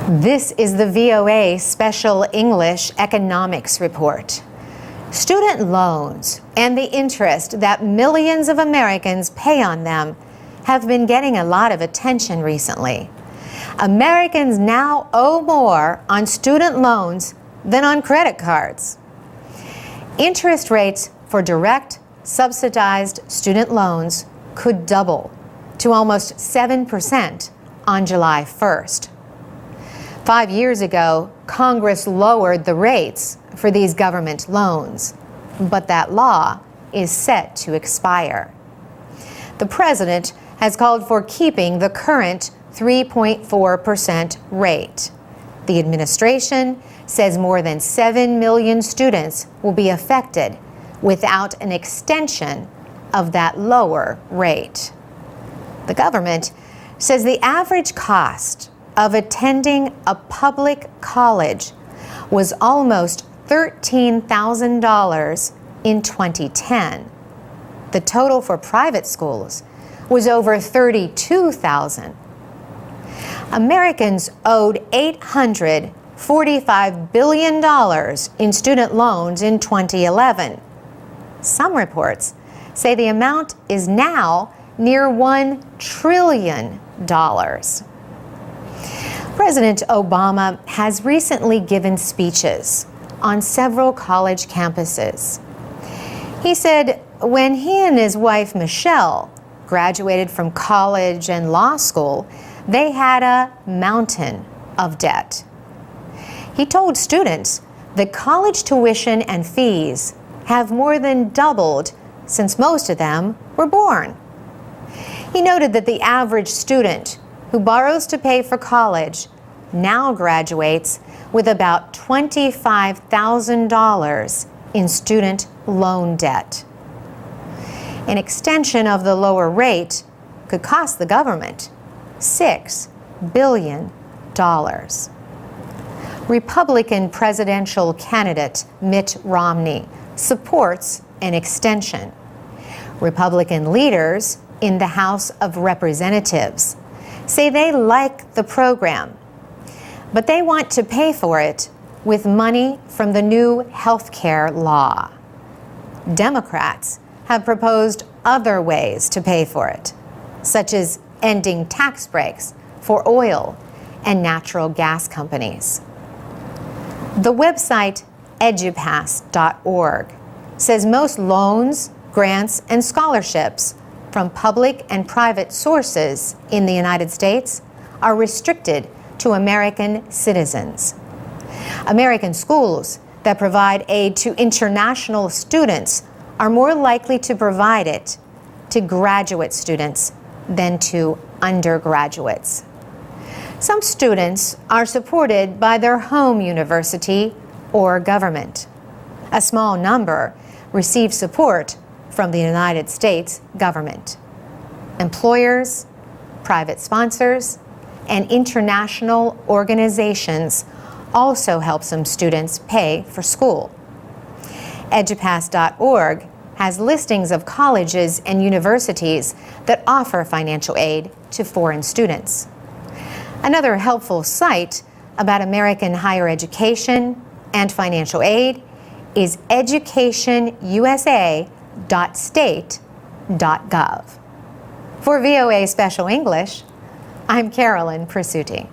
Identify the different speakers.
Speaker 1: This is the VOA Special English Economics Report. Student loans and the interest that millions of Americans pay on them have been getting a lot of attention recently. Americans now owe more on student loans than on credit cards. Interest rates for direct, subsidized student loans could double to almost 7% on July 1st. 5 years ago, Congress lowered the rates for these government loans, but that law is set to expire. The president has called for keeping the current 3.4% rate. The administration says more than 7 million students will be affected without an extension of that lower rate. The government says the average cost of attending a public college was almost $13,000 in 2010. The total for private schools was over $32,000. Americans owed $845 billion in student loans in 2011. Some reports say the amount is now near $1 trillion. President Obama has recently given speeches on several college campuses. He said when he and his wife Michelle graduated from college and law school, they had a mountain of debt. He told students that college tuition and fees have more than doubled since most of them were born. He noted that the average student who borrows to pay for college now graduates with about $25,000 in student loan debt. An extension of the lower rate could cost the government $6 billion. Republican presidential candidate Mitt Romney supports an extension. Republican leaders in the House of Representatives say they like the program, but they want to pay for it with money from the new health care law. Democrats have proposed other ways to pay for it, such as ending tax breaks for oil and natural gas companies. The website edupass.org says most loans, grants, and scholarships from public and private sources in the United States are restricted to American citizens. American schools that provide aid to international students are more likely to provide it to graduate students than to undergraduates. Some students are supported by their home university or government. A small number receive support from the United States government. Employers, private sponsors, and international organizations also help some students pay for school. Edupass.org has listings of colleges and universities that offer financial aid to foreign students. Another helpful site about American higher education and financial aid is educationusa.state.gov. For VOA Special English, I'm Carolyn Presutti.